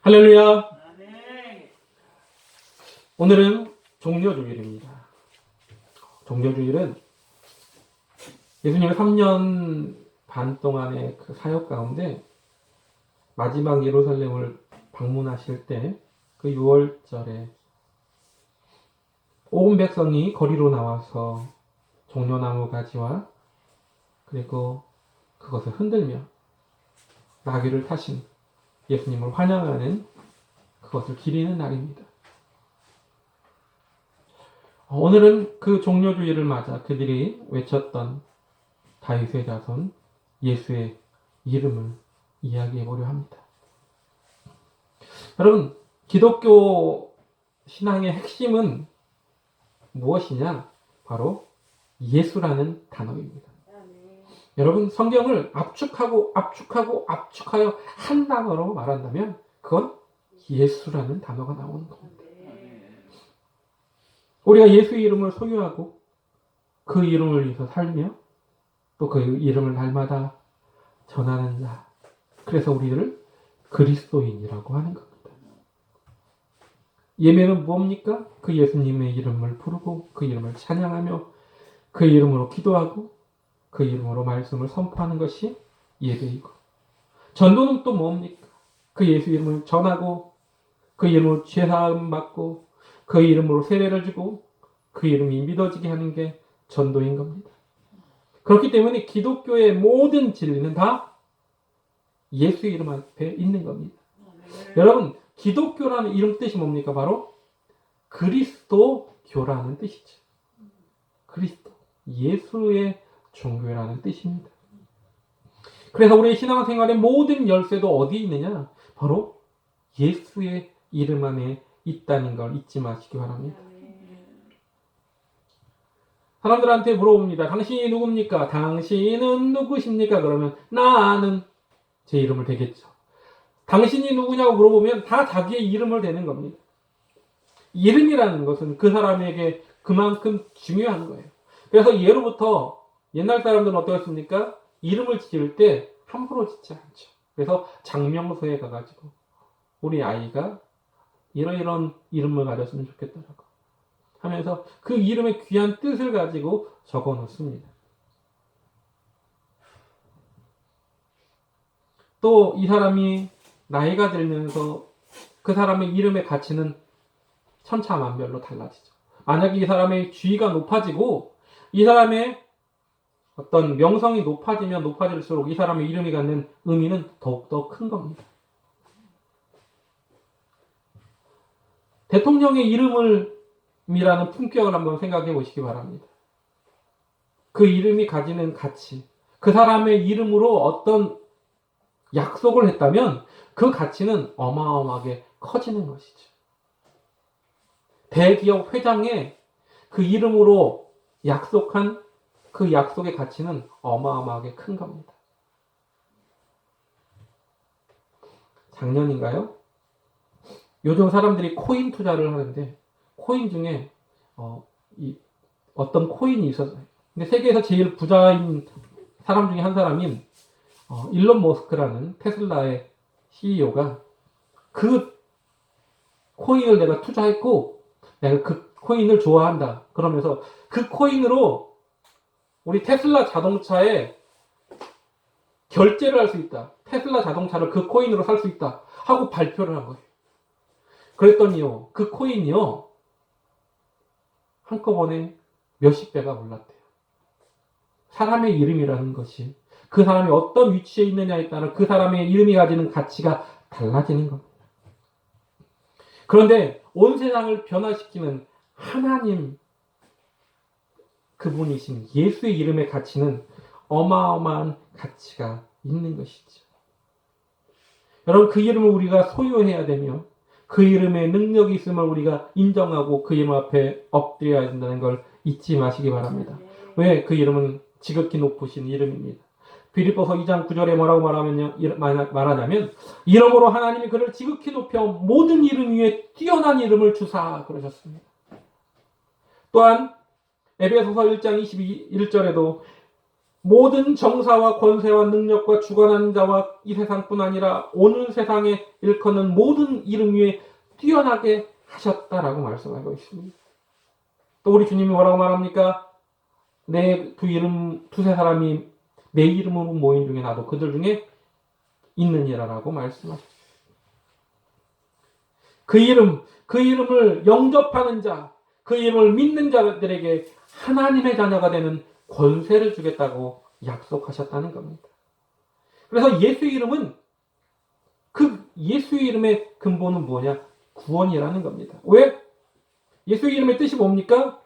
할렐루야. 오늘은 종려주일입니다. 종려주일은 예수님의 3년 반 동안의 그 사역 가운데 마지막 예루살렘을 방문하실 때 그 6월절에 온 백성이 거리로 나와서 종려나무 가지와 그리고 그것을 흔들며 나귀를 타신 예수님을 환영하는 그것을 기리는 날입니다. 오늘은 그 종려주일을 맞아 그들이 외쳤던 다윗의 자손 예수의 이름을 이야기해 보려 합니다. 여러분, 기독교 신앙의 핵심은 무엇이냐? 바로 예수라는 단어입니다. 여러분, 성경을 압축하여 한 단어로 말한다면 그건 예수라는 단어가 나오는 겁니다. 우리가 예수의 이름을 소유하고 그 이름을 위해서 살며 또 그 이름을 날마다 전하는 자. 그래서 우리를 그리스도인이라고 하는 겁니다. 예배는 뭡니까? 그 예수님의 이름을 부르고 그 이름을 찬양하며 그 이름으로 기도하고 그 이름으로 말씀을 선포하는 것이 예배이고, 전도는 또 뭡니까? 그 예수 이름을 전하고 그 이름으로 죄사함 받고 그 이름으로 세례를 주고 그 이름이 믿어지게 하는 게 전도인 겁니다. 그렇기 때문에 기독교의 모든 진리는 다 예수 이름 앞에 있는 겁니다. 여러분, 기독교라는 이름 뜻이 뭡니까? 바로 그리스도교라는 뜻이죠. 그리스도, 예수의 종교라는 뜻입니다. 그래서 우리의 신앙생활의 모든 열쇠도 어디에 있느냐? 바로 예수의 이름 안에 있다는 걸 잊지 마시기 바랍니다. 사람들한테 물어봅니다. 당신이 누굽니까? 당신은 누구십니까? 그러면 나는 제 이름을 대겠죠. 당신이 누구냐고 물어보면 다 자기의 이름을 대는 겁니다. 이름이라는 것은 그 사람에게 그만큼 중요한 거예요. 그래서 예로부터 옛날 사람들은 어떻습니까? 이름을 지을 때 함부로 짓지 않죠. 그래서 장명소에 가가지고 우리 아이가 이런 이름을 가졌으면 좋겠다라고 하면서 그 이름의 귀한 뜻을 가지고 적어 놓습니다. 또 이 사람이 나이가 들면서 그 사람의 이름의 가치는 천차만별로 달라지죠. 만약에 이 사람의 지위가 높아지고 이 사람의 어떤 명성이 높아지면 높아질수록 이 사람의 이름이 갖는 의미는 더욱더 큰 겁니다. 대통령의 이름이라는 품격을 한번 생각해 보시기 바랍니다. 그 이름이 가지는 가치, 그 사람의 이름으로 어떤 약속을 했다면 그 가치는 어마어마하게 커지는 것이죠. 대기업 회장의 그 이름으로 약속한 그 약속의 가치는 어마어마하게 큰 겁니다. 작년인가요? 요즘 사람들이 코인 투자를 하는데 코인 중에 어떤 코인이 있었어요. 근데 세계에서 제일 부자인 사람 중에 한 사람인 일론 머스크라는 테슬라의 CEO가 그 코인을 내가 투자했고 내가 그 코인을 좋아한다. 그러면서 그 코인으로 우리 테슬라 자동차에 결제를 할 수 있다. 테슬라 자동차를 그 코인으로 살 수 있다. 하고 발표를 한 거예요. 그랬더니요, 그 코인이요, 한꺼번에 몇십 배가 올랐대요. 사람의 이름이라는 것이 그 사람이 어떤 위치에 있느냐에 따라 그 사람의 이름이 가지는 가치가 달라지는 겁니다. 그런데 온 세상을 변화시키는 하나님, 그분이신 예수의 이름의 가치는 어마어마한 가치가 있는 것이죠. 여러분, 그 이름을 우리가 소유해야 되며 그 이름에 능력이 있음을 우리가 인정하고 그 이름 앞에 엎드려야 된다는 걸 잊지 마시기 바랍니다. 왜? 그 이름은 지극히 높으신 이름입니다. 빌립보서 2장 9절에 뭐라고 말하냐면 이러므로 하나님이 그를 지극히 높여 모든 이름 위에 뛰어난 이름을 주사 그러셨습니다. 또한 에베소서 1장 21절에도 모든 정사와 권세와 능력과 주관하는 자와 이 세상뿐 아니라 오는 세상에 일컫는 모든 이름 위에 뛰어나게 하셨다라고 말씀하고 있습니다. 또 우리 주님이 뭐라고 말합니까? 내 두세 사람이 내 이름으로 모인 중에 나도 그들 중에 있느니라라고 말씀하셨어요. 그 이름을 영접하는 자, 그 이름을 믿는 자들에게 하나님의 자녀가 되는 권세를 주겠다고 약속하셨다는 겁니다. 그래서 예수 이름은 그 예수 이름의 근본은 뭐냐? 구원이라는 겁니다. 왜? 예수 이름의 뜻이 뭡니까?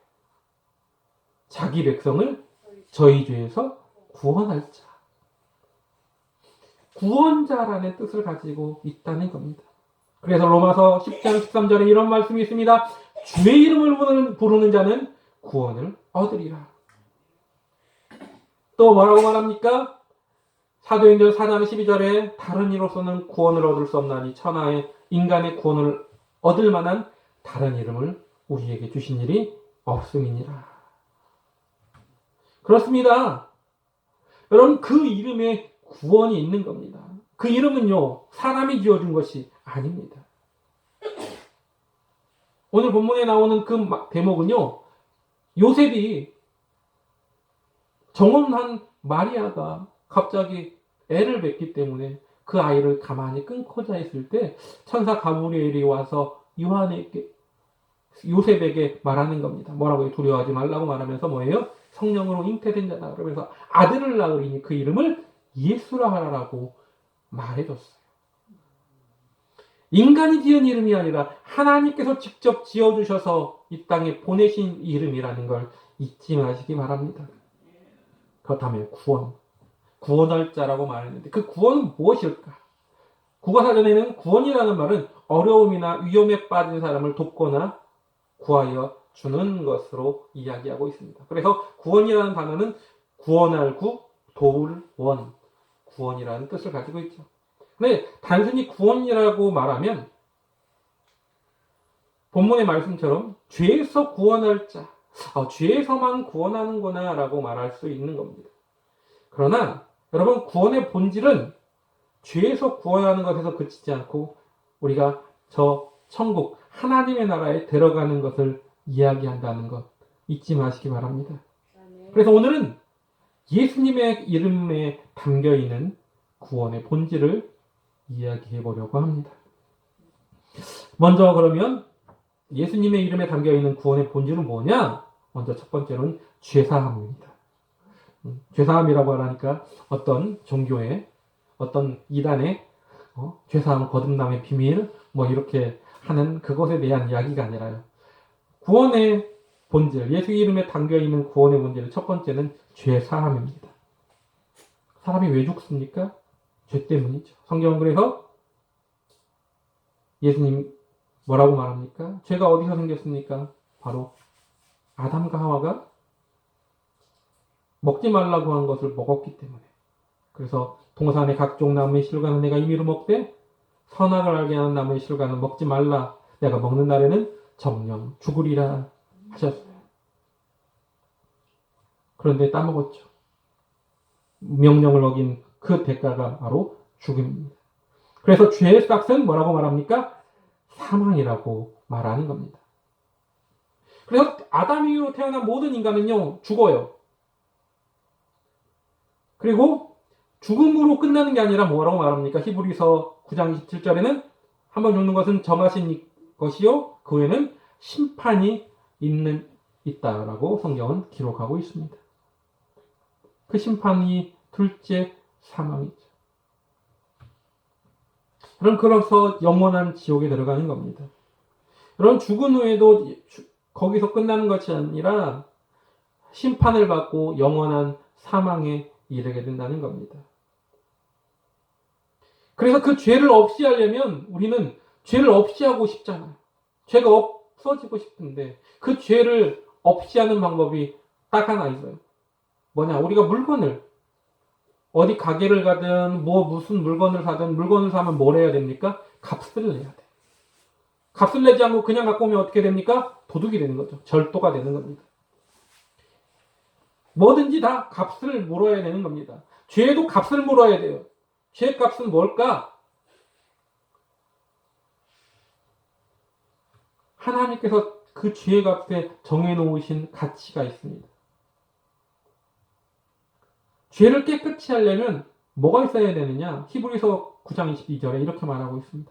자기 백성을 저희 죄에서 구원할 자. 구원자라는 뜻을 가지고 있다는 겁니다. 그래서 로마서 10장 13절에 이런 말씀이 있습니다. 주의 이름을 부르는 자는 구원을 얻으리라. 또 뭐라고 말합니까? 사도행전 4장 12절에 다른 이로서는 구원을 얻을 수 없나니 천하의 인간의 구원을 얻을 만한 다른 이름을 우리에게 주신 일이 없음이니라. 그렇습니다. 여러분 그 이름에 구원이 있는 겁니다. 그 이름은요 사람이 지어준 것이 아닙니다. 오늘 본문에 나오는 그 대목은요 요셉이 정혼한 마리아가 갑자기 애를 뵙기 때문에 그 아이를 가만히 끊고자 했을 때 천사 가브리엘이 와서 요셉에게 말하는 겁니다. 뭐라고요? 두려워하지 말라고 말하면서 뭐예요? 성령으로 잉태된 자다. 그러면서 아들을 낳으리니 그 이름을 예수라 하라라고 말해줬어요. 인간이 지은 이름이 아니라 하나님께서 직접 지어주셔서 이 땅에 보내신 이름이라는 걸 잊지 마시기 바랍니다. 그렇다면 구원할 자라고 말했는데 그 구원은 무엇일까? 국어사전에는 구원이라는 말은 어려움이나 위험에 빠진 사람을 돕거나 구하여 주는 것으로 이야기하고 있습니다. 그래서 구원이라는 단어는 구원할 구, 도울 원, 구원이라는 뜻을 가지고 있죠. 근데 단순히 구원이라고 말하면 본문의 말씀처럼 죄에서 구원할 자, 죄에서만 구원하는구나 라고 말할 수 있는 겁니다. 그러나 여러분 구원의 본질은 죄에서 구원하는 것에서 그치지 않고 우리가 저 천국 하나님의 나라에 들어가는 것을 이야기한다는 것 잊지 마시기 바랍니다. 그래서 오늘은 예수님의 이름에 담겨있는 구원의 본질을 이야기해 보려고 합니다. 먼저 그러면 예수님의 이름에 담겨있는 구원의 본질은 뭐냐? 먼저 첫 번째는 죄사함입니다. 죄사함이라고 하니까 어떤 종교의 어떤 이단의 죄사함 거듭남의 비밀 이렇게 하는 그것에 대한 이야기가 아니라요. 구원의 본질, 예수 이름에 담겨있는 구원의 본질 첫 번째는 죄사함입니다. 사람이 왜 죽습니까? 죄 때문이죠. 성경은 그래서 예수님 뭐라고 말합니까? 죄가 어디서 생겼습니까? 바로 아담과 하와가 먹지 말라고 한 것을 먹었기 때문에. 그래서 동산의 각종 나무의 실과는 내가 임의로 먹되 선악을 알게 하는 나무의 실과는 먹지 말라. 내가 먹는 날에는 정령 죽으리라 하셨어요. 그런데 따먹었죠. 명령을 어긴 그 대가가 바로 죽음입니다. 그래서 죄의 싹은 뭐라고 말합니까? 사망이라고 말하는 겁니다. 그래서 아담 이후로 태어난 모든 인간은요 죽어요. 그리고 죽음으로 끝나는 게 아니라 뭐라고 말합니까? 히브리서 9장 27절에는 한번 죽는 것은 정하신 것이요 그 후에는 심판이 있다라고 성경은 기록하고 있습니다. 그 심판이 둘째 사망이죠. 그럼 그래서 영원한 지옥에 들어가는 겁니다. 그런 죽은 후에도 거기서 끝나는 것이 아니라 심판을 받고 영원한 사망에 이르게 된다는 겁니다. 그래서 그 죄를 없이 하려면 우리는 죄를 없이 하고 싶잖아요. 죄가 없어지고 싶은데 그 죄를 없이 하는 방법이 딱 하나 있어요. 뭐냐? 우리가 물건을 어디 가게를 가든 무슨 물건을 사든 물건을 사면 뭘 해야 됩니까? 값을 내야 돼. 값을 내지 않고 그냥 갖고 오면 어떻게 됩니까? 도둑이 되는 거죠. 절도가 되는 겁니다. 뭐든지 다 값을 물어야 되는 겁니다. 죄도 값을 물어야 돼요. 죄 값은 뭘까? 하나님께서 그 죄 값에 정해놓으신 가치가 있습니다. 죄를 깨끗이 하려면 뭐가 있어야 되느냐? 히브리서 9장 22절에 이렇게 말하고 있습니다.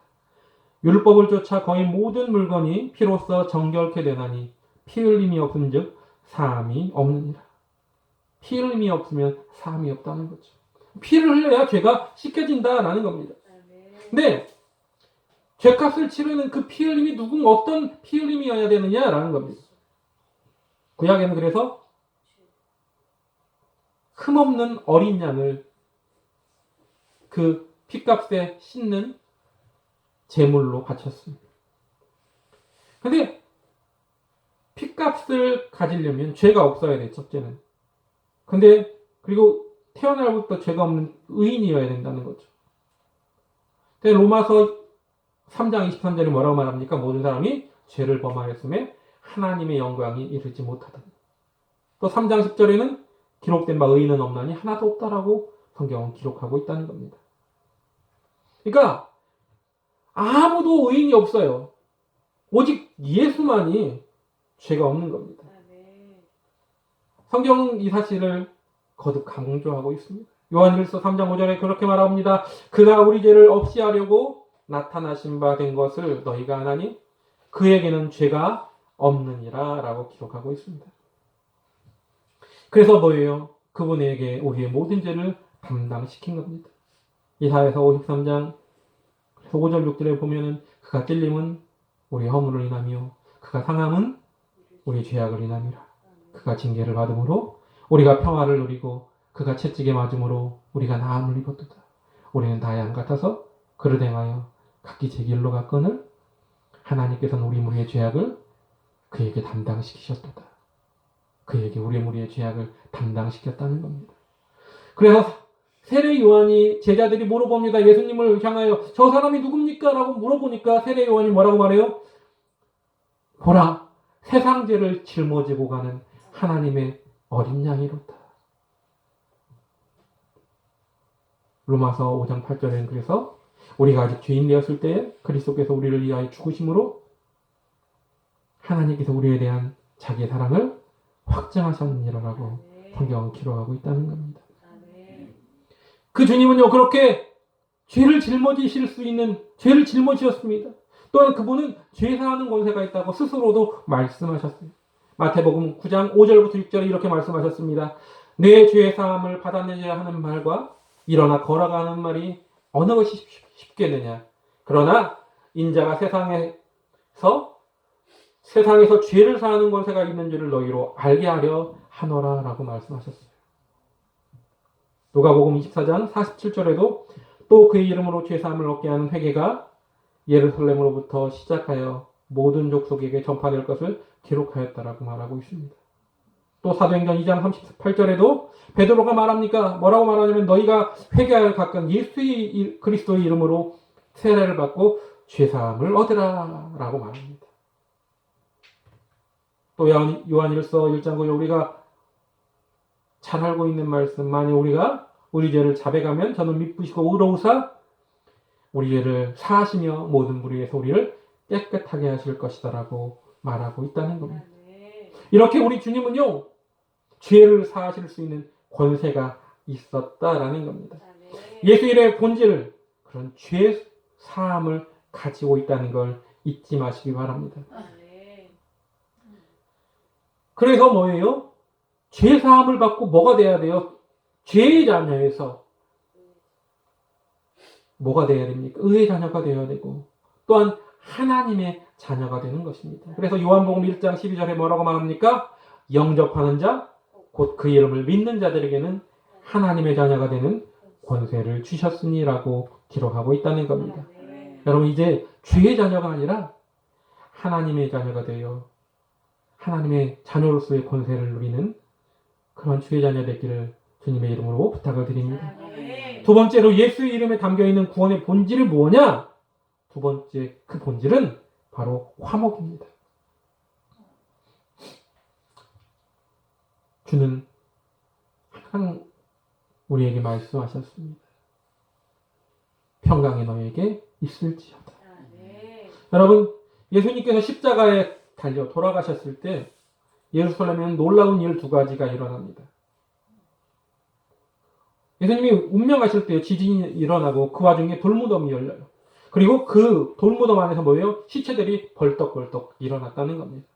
율법을 쫓아 거의 모든 물건이 피로써 정결케 되나니 피 흘림이 없은즉 사함이 없느니라. 피 흘림이 없으면 사함이 없다는 거죠. 피를 흘려야 죄가 씻겨진다라는 겁니다. 근데 죄값을 치르는 그 피 흘림이 어떤 피 흘림이어야 되느냐라는 겁니다. 구약에는 그래서 흠없는 어린 양을 그 피값에 씻는 제물로 바쳤습니다. 근데 피값을 가지려면 죄가 없어야 돼, 첫째는. 근데 그리고 태어날부터 죄가 없는 의인이어야 된다는 거죠. 근데 로마서 3장 23절에 뭐라고 말합니까? 모든 사람이 죄를 범하였음에 하나님의 영광이 이르지 못하다. 또 3장 10절에는 기록된 바 의인은 없나니 하나도 없다라고 성경은 기록하고 있다는 겁니다. 그러니까 아무도 의인이 없어요. 오직 예수만이 죄가 없는 겁니다. 성경은 이 사실을 거듭 강조하고 있습니다. 요한일서 3장 5절에 그렇게 말합니다. 그가 우리 죄를 없이 하려고 나타나신 바 된 것을 너희가 아나니 그에게는 죄가 없느니라 라고 기록하고 있습니다. 그래서 뭐예요? 그분에게 우리의 모든 죄를 담당시킨 겁니다. 이사야서 53장 5절 6절에 보면은 그가 찔림은 우리의 허물을 인하며 그가 상함은 우리의 죄악을 인함이라. 그가 징계를 받음으로 우리가 평화를 누리고 그가 채찍에 맞음으로 우리가 나음을 입었도다. 우리는 다 양 같아서 그를 행하여 각기 제 길로 갔거늘 하나님께서는 우리 무리의 죄악을 그에게 담당시키셨도다. 그에게 우리 무리의 죄악을 담당시켰다는 겁니다. 그래서 세례 요한이 제자들이 물어봅니다. 예수님을 향하여 저 사람이 누굽니까? 라고 물어보니까 세례 요한이 뭐라고 말해요? 보라, 세상 죄를 짊어지고 가는 하나님의 어린 양이로다. 로마서 5장 8절에는 그래서 우리가 아직 죄인 되었을 때 그리스도께서 우리를 위하여 죽으심으로 하나님께서 우리에 대한 자기의 사랑을 확증하셨느니라라고 성경은 기록하고 있다는 겁니다. 그 주님은요 그렇게 죄를 짊어지실 수 있는 죄를 짊어지셨습니다. 또한 그분은 죄 사하는 권세가 있다고 스스로도 말씀하셨어요. 마태복음 9장 5절부터 6절에 이렇게 말씀하셨습니다. 내 죄 사함을 받았느냐 하는 말과 일어나 걸어가는 말이 어느 것이 쉽겠느냐. 그러나 인자가 세상에서 죄를 사하는 권세가 있는 줄을 너희로 알게 하려 하노라 라고 말씀하셨어요. 누가복음 24장 47절에도 또 그의 이름으로 죄 사함을 얻게 하는 회개가 예루살렘으로부터 시작하여 모든 족속에게 전파될 것을 기록하였다라고 말하고 있습니다. 또 사도행전 2장 38절에도 베드로가 말합니까? 뭐라고 말하냐면 너희가 회개하여 각각 예수 그리스도의 이름으로 세례를 받고 죄사함을 얻으라 라고 말합니다. 또 요한일서 1장 9절 우리가 잘 알고 있는 말씀, 만약 우리가 우리 죄를 자백하면 저는 미쁘시고 의로우사 우리 죄를 사하시며 모든 무리에서 우리를 깨끗하게 하실 것이다 라고 말하고 있다는 겁니다. 이렇게 우리 주님은요 죄를 사하실 수 있는 권세가 있었다라는 겁니다. 예수 이름의 본질을 그런 죄 사함을 가지고 있다는 걸 잊지 마시기 바랍니다. 그래서 뭐예요? 죄 사함을 받고 뭐가 돼야 돼요? 죄의 자녀에서 뭐가 돼야 됩니까? 의의 자녀가 되어야 되고 또한 하나님의 자녀가 되는 것입니다. 그래서 요한복음 1장 12절에 뭐라고 말합니까? 영접하는 자, 곧 그 이름을 믿는 자들에게는 하나님의 자녀가 되는 권세를 주셨으니라고 기록하고 있다는 겁니다. 여러분 이제 죄의 자녀가 아니라 하나님의 자녀가 되어 하나님의 자녀로서의 권세를 누리는 그런 주의 자녀 되기를 주님의 이름으로 부탁을 드립니다. 두 번째로 예수 이름에 담겨있는 구원의 본질이 뭐냐? 두 번째 그 본질은 바로 화목입니다. 주는 우리에게 말씀하셨습니다. 평강이 너에게 있을지어다. 네. 여러분, 예수님께서 십자가에 달려 돌아가셨을 때 예루살렘에는 놀라운 일 두 가지가 일어납니다. 예수님이 운명하실 때 지진이 일어나고 그 와중에 돌무덤이 열려요. 그리고 그 돌무덤 안에서 뭐예요? 시체들이 벌떡벌떡 일어났다는 겁니다.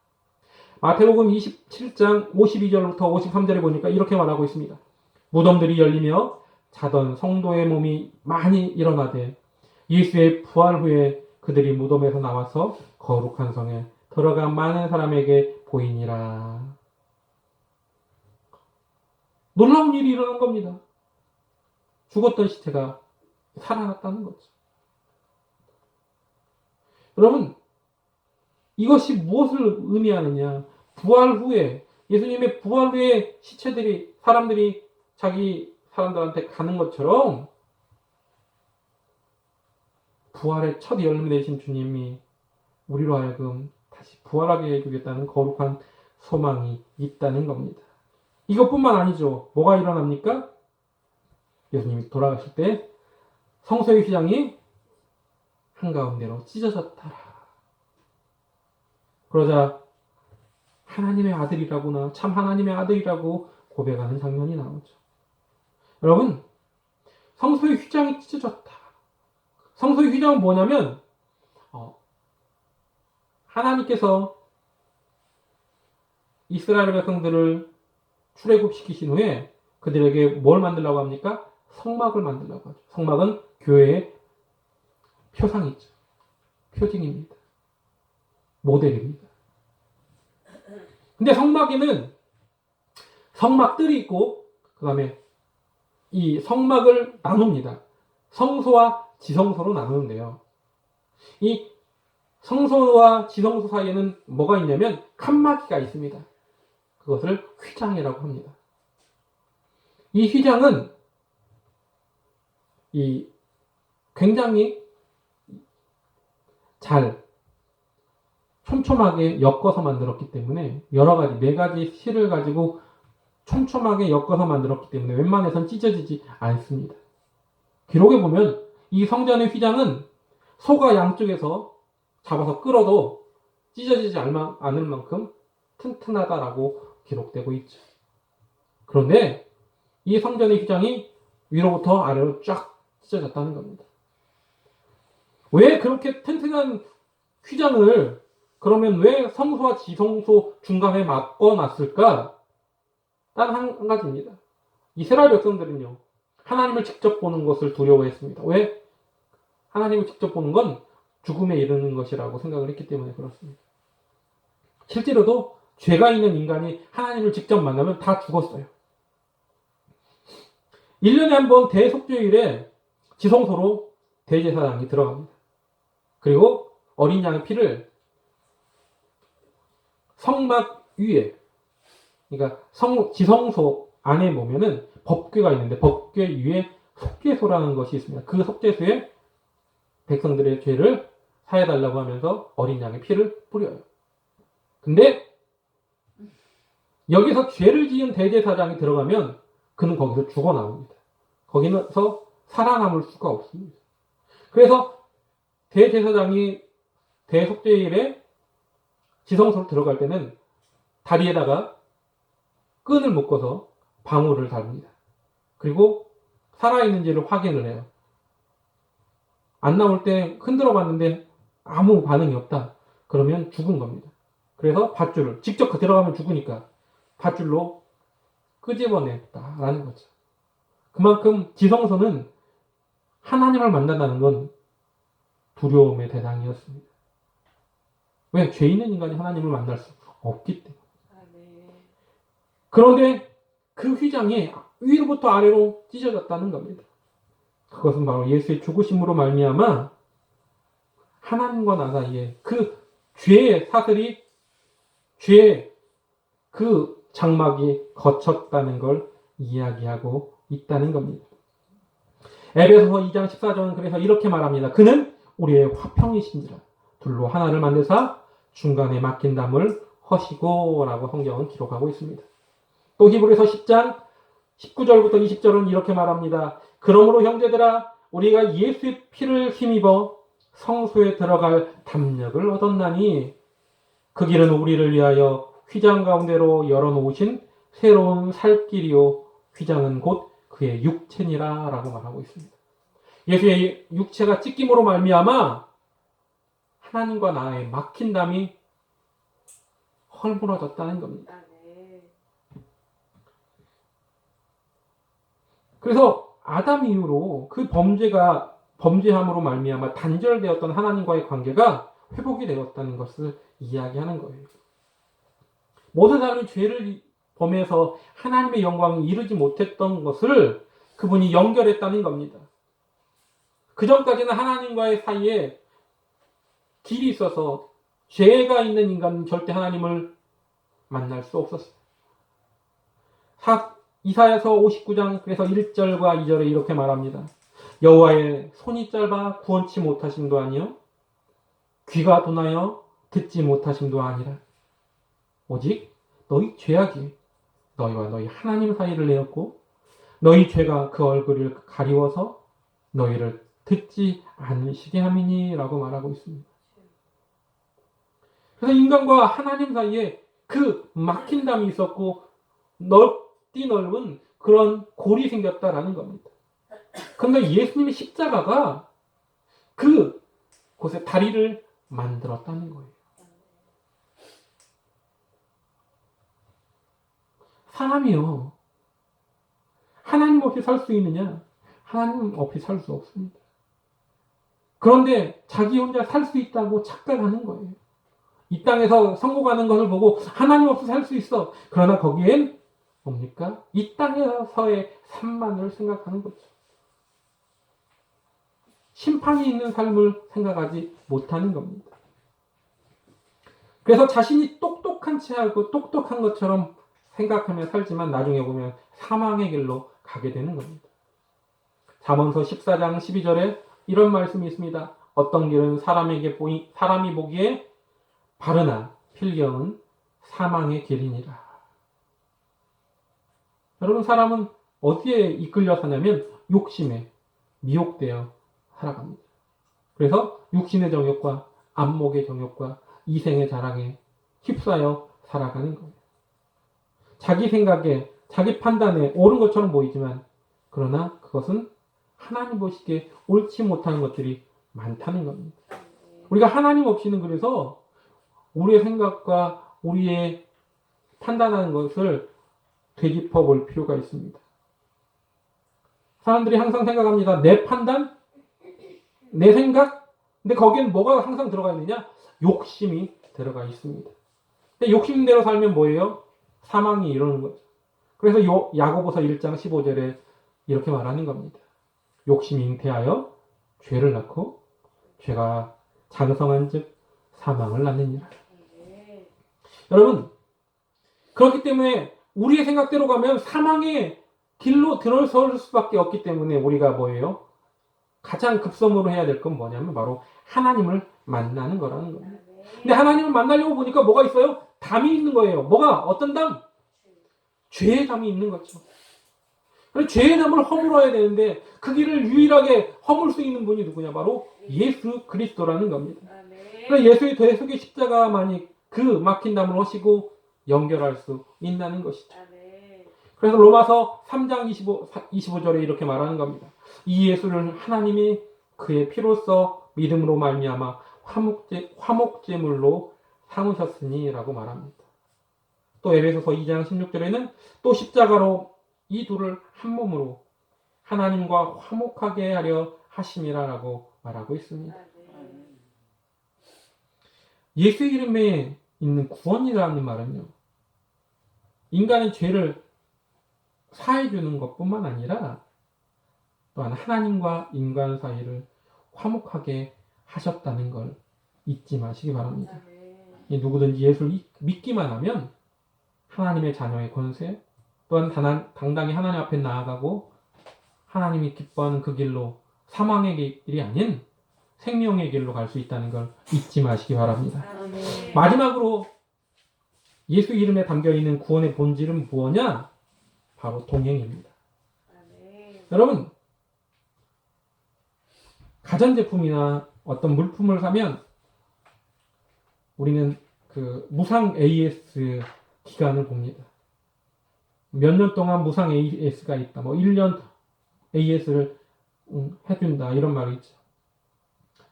마태복음 27장 52절부터 53절에 보니까 이렇게 말하고 있습니다. 무덤들이 열리며 자던 성도의 몸이 많이 일어나되 예수의 부활 후에 그들이 무덤에서 나와서 거룩한 성에 들어가 많은 사람에게 보이니라. 놀라운 일이 일어난 겁니다. 죽었던 시체가 살아났다는 거죠. 여러분, 이것이 무엇을 의미하느냐? 부활 후에, 예수님의 부활 후에 사람들이 자기 사람들한테 가는 것처럼 부활의 첫 열매 되신 주님이 우리로 하여금 다시 부활하게 해주겠다는 거룩한 소망이 있다는 겁니다. 이것뿐만 아니죠. 뭐가 일어납니까? 예수님이 돌아가실 때 성소의 휘장이 한가운데로 찢어졌더라. 그러자 하나님의 아들이라구나, 참 하나님의 아들이라고 고백하는 장면이 나오죠. 여러분, 성소의 휘장이 찢어졌다. 성소의 휘장은 뭐냐면 하나님께서 이스라엘 백성들을 출애굽시키신 후에 그들에게 뭘 만들라고 합니까? 성막을 만들라고 하죠. 성막은 교회의 표상이죠. 표징입니다. 모델입니다. 근데 성막에는 성막들이 있고 그 다음에 이 성막을 나눕니다. 성소와 지성소로 나누는데요. 이 성소와 지성소 사이에는 뭐가 있냐면 칸막이가 있습니다. 그것을 휘장이라고 합니다. 이 휘장은 굉장히 잘 촘촘하게 엮어서 만들었기 때문에 여러 가지, 4가지 실을 가지고 촘촘하게 엮어서 만들었기 때문에 웬만해선 찢어지지 않습니다. 기록에 보면 이 성전의 휘장은 소가 양쪽에서 잡아서 끌어도 찢어지지 않을 만큼 튼튼하다라고 기록되고 있죠. 그런데 이 성전의 휘장이 위로부터 아래로 쫙 찢어졌다는 겁니다. 왜 그렇게 튼튼한 휘장을 그러면 왜 성소와 지성소 중간에 막아놨을까? 단 한 가지입니다. 이스라엘 백성들은요, 하나님을 직접 보는 것을 두려워했습니다. 왜? 하나님을 직접 보는 건 죽음에 이르는 것이라고 생각을 했기 때문에 그렇습니다. 실제로도 죄가 있는 인간이 하나님을 직접 만나면 다 죽었어요. 1년에 한 번 대속죄일에 지성소로 대제사장이 들어갑니다. 그리고 어린 양의 피를 성막 위에, 그러니까 지성소 안에 보면은 법궤가 있는데 법궤 위에 속죄소라는 것이 있습니다. 그 속죄소에 백성들의 죄를 사해달라고 하면서 어린 양의 피를 뿌려요. 근데 여기서 죄를 지은 대제사장이 들어가면 그는 거기서 죽어 나옵니다. 거기서 살아남을 수가 없습니다. 그래서 대제사장이 대속죄일에 지성소로 들어갈 때는 다리에다가 끈을 묶어서 방울을 달습니다. 그리고 살아있는지를 확인을 해요. 안 나올 때 흔들어 봤는데 아무 반응이 없다. 그러면 죽은 겁니다. 그래서 밧줄을, 직접 들어가면 죽으니까 밧줄로 끄집어냈다라는 거죠. 그만큼 지성소는 하나님을 만난다는 건 두려움의 대상이었습니다. 왜? 죄 있는 인간이 하나님을 만날 수 없기 때문에. 그런데 그 휘장이 위로부터 아래로 찢어졌다는 겁니다. 그것은 바로 예수의 죽으심으로 말미암아 하나님과 나 사이에 그 죄의 사슬이, 죄의 그 장막이 거쳤다는 걸 이야기하고 있다는 겁니다. 에베소서 2장 14절은 그래서 이렇게 말합니다. 그는 우리의 화평이신지라 둘로 하나를 만드사 중간에 막힌 담을 허시고 라고 성경은 기록하고 있습니다. 또 히브리서 10장 19절부터 20절은 이렇게 말합니다. 그러므로 형제들아 우리가 예수의 피를 힘입어 성소에 들어갈 담력을 얻었나니 그 길은 우리를 위하여 휘장 가운데로 열어놓으신 새로운 살 길이요 휘장은 곧 그의 육체니라 라고 말하고 있습니다. 예수의 육체가 찢김으로 말미암아 하나님과 나의 막힌 담이 헐물어졌다는 겁니다. 그래서 아담 이후로 그 범죄함으로 말미암아 단절되었던 하나님과의 관계가 회복이 되었다는 것을 이야기하는 거예요. 모든 사람이 죄를 범해서 하나님의 영광에 이르지 못했던 것을 그분이 연결했다는 겁니다. 그 전까지는 하나님과의 사이에 길이 있어서 죄가 있는 인간은 절대 하나님을 만날 수 없었어요. 이사야서 59장 그래서 1절과 2절에 이렇게 말합니다. 여호와의 손이 짧아 구원치 못하심도 아니요 귀가 둔하여 듣지 못하심도 아니라 오직 너희 죄악이 너희와 너희 하나님 사이를 내었고 너희 죄가 그 얼굴을 가리워서 너희를 듣지 않으시게 함이니 라고 말하고 있습니다. 그래서 인간과 하나님 사이에 그 막힌 담이 있었고 넓디 넓은 그런 골이 생겼다라는 겁니다. 그런데 예수님의 십자가가 그 곳에 다리를 만들었다는 거예요. 사람이요. 하나님 없이 살 수 있느냐? 하나님 없이 살 수 없습니다. 그런데 자기 혼자 살 수 있다고 착각하는 거예요. 이 땅에서 성공하는 것을 보고 하나님 없이 살 수 있어. 그러나 거기엔 뭡니까? 이 땅에서의 삶만을 생각하는 거죠. 심판이 있는 삶을 생각하지 못하는 겁니다. 그래서 자신이 똑똑한 체하고 똑똑한 것처럼 생각하며 살지만 나중에 보면 사망의 길로 가게 되는 겁니다. 잠언서 14장 12절에 이런 말씀이 있습니다. 어떤 길은 사람이 보기에 바르나 필경은 사망의 길이니라. 여러분 사람은 어디에 이끌려 사냐면 욕심에 미혹되어 살아갑니다. 그래서 육신의 정욕과 안목의 정욕과 이생의 자랑에 휩싸여 살아가는 거예요. 자기 생각에 자기 판단에 옳은 것처럼 보이지만 그러나 그것은 하나님 보시기에 옳지 못하는 것들이 많다는 겁니다. 우리가 하나님 없이는 그래서 우리의 생각과 우리의 판단하는 것을 되짚어 볼 필요가 있습니다. 사람들이 항상 생각합니다. 내 판단? 내 생각? 근데 거기엔 뭐가 항상 들어가 있느냐? 욕심이 들어가 있습니다. 근데 욕심대로 살면 뭐예요? 사망이 이러는 거죠. 그래서 야고보서 1장 15절에 이렇게 말하는 겁니다. 욕심이 잉태하여 죄를 낳고 죄가 장성한 즉 사망을 낳느니라. 여러분 그렇기 때문에 우리의 생각대로 가면 사망의 길로 들어설 수밖에 없기 때문에 우리가 뭐예요? 가장 급선무로 해야 될 건 뭐냐면 바로 하나님을 만나는 거라는 거예요. 근데 하나님을 만나려고 보니까 뭐가 있어요? 담이 있는 거예요. 뭐가? 어떤 담? 죄의 담이 있는 거죠. 죄의 담을 허물어야 되는데 그 길을 유일하게 허물 수 있는 분이 누구냐? 바로 예수 그리스도라는 겁니다. 그래서 예수의 대속의 십자가만이 그 막힌 담을 허시고 연결할 수 있다는 것이죠. 그래서 로마서 3장 25절에 이렇게 말하는 겁니다. 이 예수를 하나님이 그의 피로써 믿음으로 말미암아 화목제물로 삼으셨으니 라고 말합니다. 또 에베소서 2장 16절에는 또 십자가로 이 둘을 한 몸으로 하나님과 화목하게 하려 하심이라 라고 말하고 있습니다. 예수 이름에 있는 구원이라는 말은요. 인간의 죄를 사해주는 것뿐만 아니라 또한 하나님과 인간 사이를 화목하게 하셨다는 걸 잊지 마시기 바랍니다. 누구든지 예수를 믿기만 하면 하나님의 자녀의 권세 또한 당당히 하나님 앞에 나아가고 하나님이 기뻐하는 그 길로 사망의 길이 아닌 생명의 길로 갈 수 있다는 걸 잊지 마시기 바랍니다. 마지막으로 예수 이름에 담겨있는 구원의 본질은 무엇이냐? 바로 동행입니다. 여러분, 가전제품이나 어떤 물품을 사면 우리는 그 무상 AS 기간을 봅니다. 몇 년 동안 무상 AS가 있다. 뭐 1년 AS를 해준다. 이런 말이 있죠.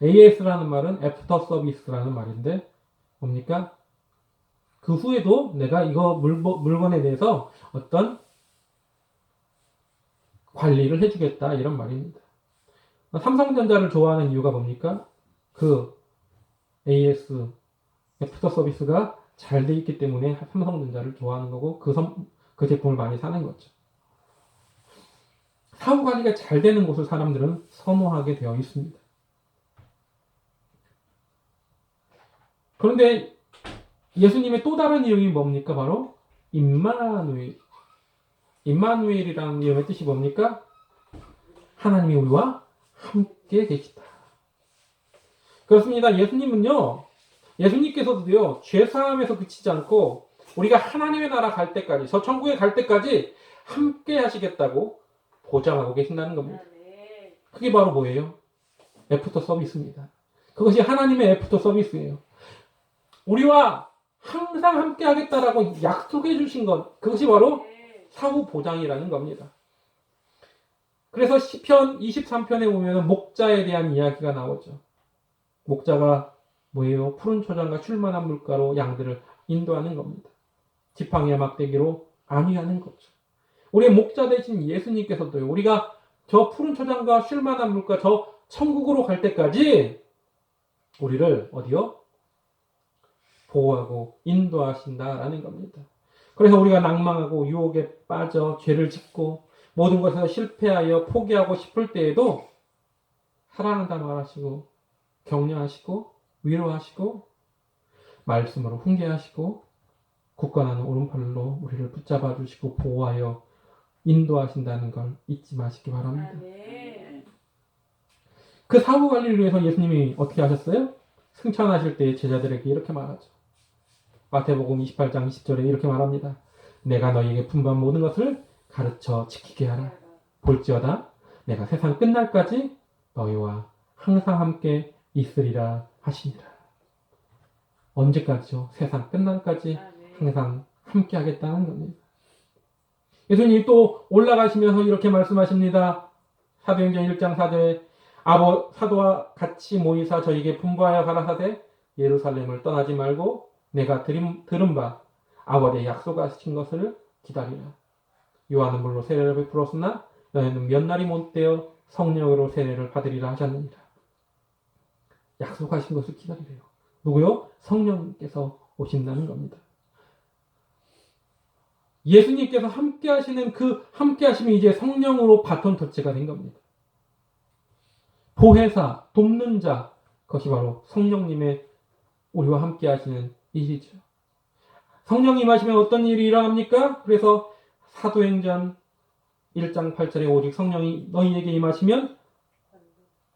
AS라는 말은 애프터 서비스라는 말인데 뭡니까? 그 후에도 내가 이거 물건에 대해서 어떤 관리를 해주겠다. 이런 말입니다. 삼성전자를 좋아하는 이유가 뭡니까? 그 AS, 애프터 서비스가 잘 돼 있기 때문에 삼성전자를 좋아하는 거고 그 제품을 많이 사는 거죠. 사후 관리가 잘 되는 곳을 사람들은 선호하게 되어 있습니다. 그런데 예수님의 또 다른 이름이 뭡니까? 바로 임마누엘. 임마누엘이라는 이름의 뜻이 뭡니까? 하나님이 우리와 함께 계시다. 그렇습니다. 예수님께서도요, 죄사함에서 그치지 않고 우리가 하나님의 나라 갈 때까지, 저 천국에 갈 때까지 함께 하시겠다고 보장하고 계신다는 겁니다. 그게 바로 뭐예요? 애프터 서비스입니다. 그것이 하나님의 애프터 서비스예요. 우리와 항상 함께 하겠다라고 약속해 주신 것, 그것이 바로 사후 보장이라는 겁니다. 그래서 시편 23편에 보면 목자에 대한 이야기가 나오죠. 목자가 뭐예요? 푸른 초장과 쉴만한 물가로 양들을 인도하는 겁니다. 지팡이와 막대기로 안위하는 거죠. 우리의 목자 되신 예수님께서도요, 우리가 저 푸른 초장과 쉴만한 물가, 저 천국으로 갈 때까지 우리를 어디요? 보호하고 인도하신다라는 겁니다. 그래서 우리가 낭망하고 유혹에 빠져 죄를 짓고 모든 것에서 실패하여 포기하고 싶을 때에도 사랑한다 말하시고 격려하시고 위로하시고 말씀으로 훈계하시고 굳건한 오른팔로 우리를 붙잡아 주시고 보호하여 인도하신다는 걸 잊지 마시기 바랍니다. 그 사후 관리를 위해서 예수님이 어떻게 하셨어요? 승천하실 때 제자들에게 이렇게 말하죠. 마태복음 28장 20절에 이렇게 말합니다. 내가 너희에게 분부한 모든 것을 가르쳐 지키게 하라. 볼지어다 내가 세상 끝날까지 너희와 항상 함께 있으리라 하시니라. 언제까지요? 세상 끝날까지 항상 함께 하겠다는 겁니다. 예수님이 또 올라가시면서 이렇게 말씀하십니다. 사도행전 1장 4절에 사도와 같이 모이사 저에게 분부하여 가라사대 예루살렘을 떠나지 말고 내가 들은 바 아버지의 약속하신 것을 기다리라. 요한은 물로 세례를 베풀었으나 너희는 몇 날이 못되어 성령으로 세례를 받으리라 하셨느니라. 약속하신 것을 기다리래요. 누구요? 성령님께서 오신다는 겁니다. 예수님께서 함께 하시는 그 함께 하심이 이제 성령으로 바톤 터치가 된 겁니다. 보혜사, 돕는 자, 그것이 바로 성령님의 우리와 함께 하시는 일이죠. 성령이 임하시면 어떤 일이 일어납니까? 그래서 사도행전 1장 8절에 오직 성령이 너희에게 임하시면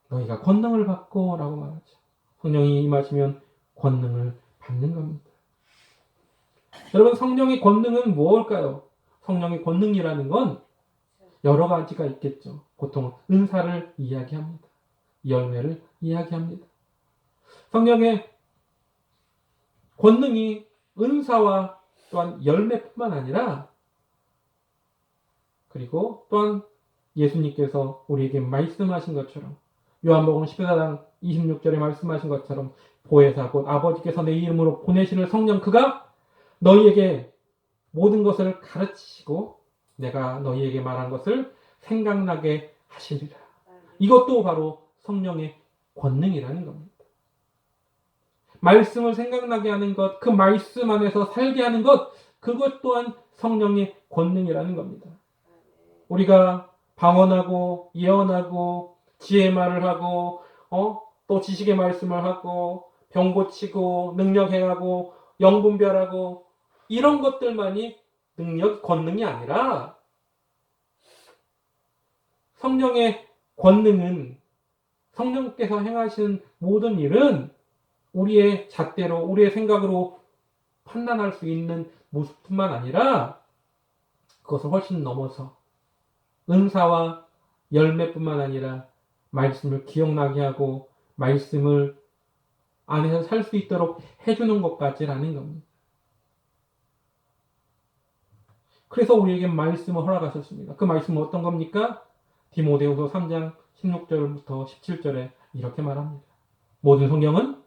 너희가 권능을 받고 라고 말하죠. 성령이 임하시면 권능을 받는 겁니다. 여러분, 성령의 권능은 무엇일까요? 성령의 권능이라는 건 여러 가지가 있겠죠. 보통 은사를 이야기합니다. 열매를 이야기합니다. 성령의 권능이 은사와 또한 열매뿐만 아니라 그리고 또한 예수님께서 우리에게 말씀하신 것처럼 요한복음 14장 26절에 말씀하신 것처럼 보혜사 곧 아버지께서 내 이름으로 보내시는 성령 그가 너희에게 모든 것을 가르치시고 내가 너희에게 말한 것을 생각나게 하시리라. 이것도 바로 성령의 권능이라는 겁니다. 말씀을 생각나게 하는 것, 그 말씀 안에서 살게 하는 것, 그것 또한 성령의 권능이라는 겁니다. 우리가 방언하고 예언하고 지혜 말을 하고 또 지식의 말씀을 하고 병 고치고 능력 행하고 영 분별하고 이런 것들만이 능력, 권능이 아니라 성령의 권능은 성령께서 행하시는 모든 일은 우리의 잣대로 우리의 생각으로 판단할 수 있는 모습뿐만 아니라 그것을 훨씬 넘어서 은사와 열매뿐만 아니라 말씀을 기억나게 하고 말씀을 안에서 살 수 있도록 해주는 것까지라는 겁니다. 그래서 우리에게 말씀을 허락하셨습니다. 그 말씀은 어떤 겁니까? 디모데후서 3장 16절부터 17절에 이렇게 말합니다. 모든 성경은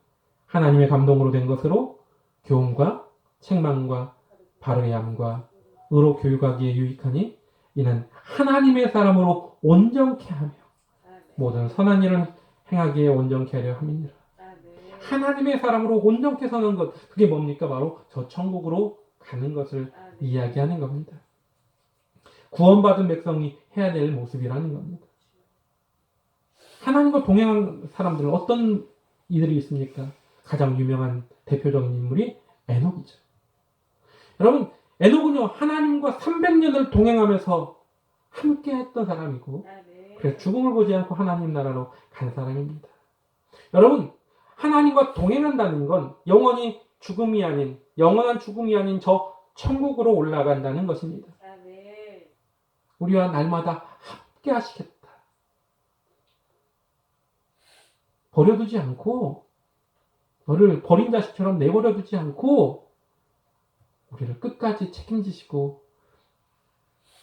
하나님의 감동으로 된 것으로 교훈과 책망과 바르게 함과 의로 교육하기에 유익하니 이는 하나님의 사람으로 온전케 하며 모든 선한 일을 행하기에 온전케 하려 함이니라. 하나님의 사람으로 온전케 서는 것, 그게 뭡니까? 바로 저 천국으로 가는 것을 이야기하는 겁니다. 구원받은 백성이 해야 될 모습이라는 겁니다. 하나님과 동행한 사람들은 어떤 이들이 있습니까? 가장 유명한 대표적인 인물이 에녹이죠. 여러분, 에녹은요, 하나님과 300년을 동행하면서 함께 했던 사람이고, 그래서 죽음을 보지 않고 하나님 나라로 간 사람입니다. 여러분, 하나님과 동행한다는 건 영원히 죽음이 아닌, 영원한 죽음이 아닌 저 천국으로 올라간다는 것입니다. 우리와 날마다 함께 하시겠다. 버려두지 않고, 너를 버린 자식처럼 내버려두지 않고, 우리를 끝까지 책임지시고,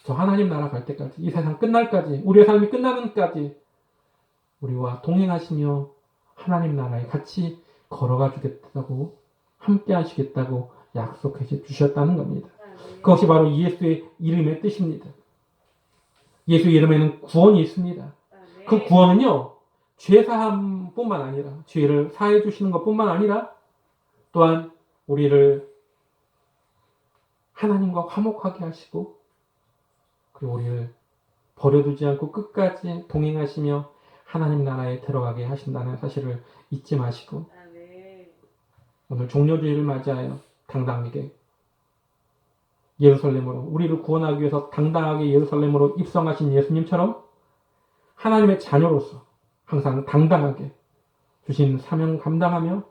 저 하나님 나라 갈 때까지, 이 세상 끝날까지, 우리의 삶이 끝나는까지, 우리와 동행하시며, 하나님 나라에 같이 걸어가 주겠다고, 함께 하시겠다고 약속해 주셨다는 겁니다. 그것이 바로 예수의 이름의 뜻입니다. 예수 이름에는 구원이 있습니다. 그 구원은요, 죄사함뿐만 아니라, 죄를 사해 주시는 것뿐만 아니라, 또한 우리를 하나님과 화목하게 하시고, 그리고 우리를 버려두지 않고 끝까지 동행하시며 하나님 나라에 들어가게 하신다는 사실을 잊지 마시고, 오늘 종료주일을 맞이하여 당당하게 예루살렘으로, 우리를 구원하기 위해서 당당하게 예루살렘으로 입성하신 예수님처럼 하나님의 자녀로서 항상 당당하게 주신 사명 감당하며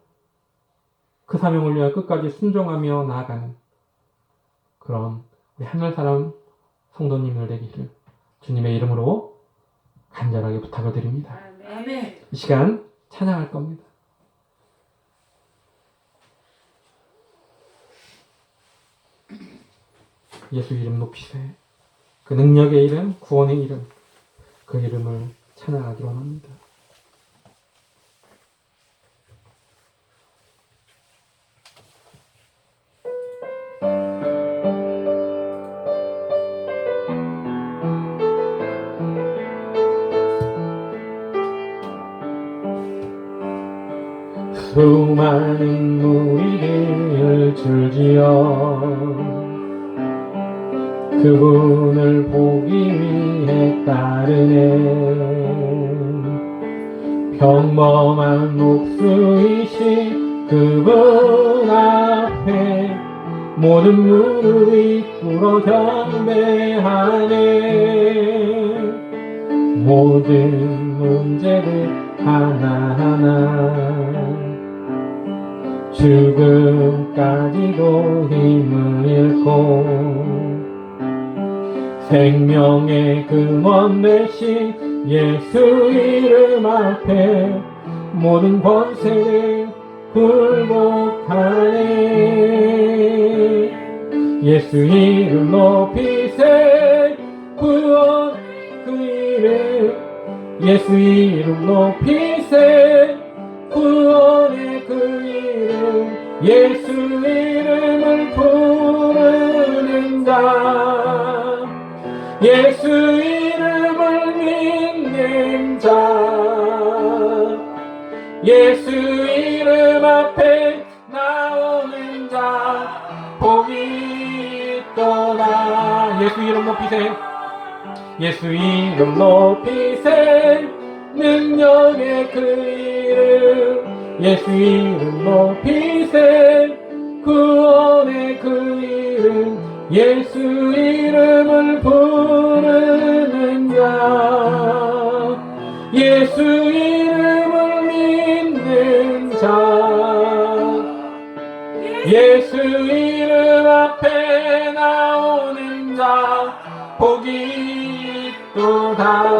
그 사명을 위하여 끝까지 순종하며 나아가는 그런 우리 하늘사람 성도님들 되기를 주님의 이름으로 간절하게 부탁을 드립니다. 아멘. 이 시간 찬양할 겁니다. 예수 이름 높이세. 그 능력의 이름, 구원의 이름, 그 이름을 찬양하기로 합니다. 수많은 무리를 줄지어 그분을 보기 위해 따르네. 평범한 목수이신 그분 앞에 모든 무릎이 꿇어 경배하네. 모든 문제들 하나하나 죽음까지도 힘을 잃고 생명의 근원 되신 예수 이름 앞에 모든 권세를 굴복하네. 예수 이름 높이세. 구원 그 이름. 예수 이름 높이세. 구원의 그 이름. 예수 이름을 부르는 자. 예수 이름을 믿는 자. 예수 이름 앞에 나오는 자 복이 있도다. 예수 이름 높이세. 예수 이름 높이세. 능력의 그 이름. 예수 이름 높이세. 구원의 그 이름. 예수 이름을 부르는 자. 예수 이름을 믿는 자. 예수 이름 앞에 나오는 자 복이 있도다. 감사합니다.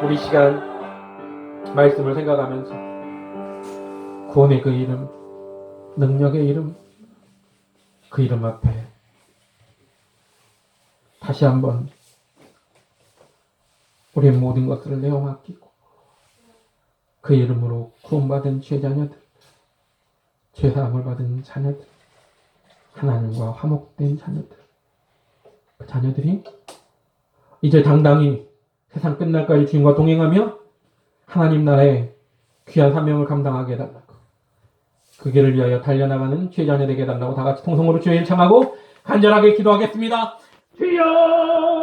우리 시간 말씀을 생각하면서 구원의 그 이름, 능력의 이름, 그 이름 앞에 다시 한번 우리의 모든 것을 내어 맡기고 그 이름으로 구원받은 제자녀들, 죄사함을 받은 자녀들, 하나님과 화목된 자녀들, 그 자녀들이 이제 당당히 세상 끝날까지 주님과 동행하며 하나님 나라의 귀한 사명을 감당하게 해달라고, 그 길을 위하여 달려나가는 제자녀 되게 해달라고 다 같이 통성으로 주의 이름 청하고 간절하게 기도하겠습니다. 주여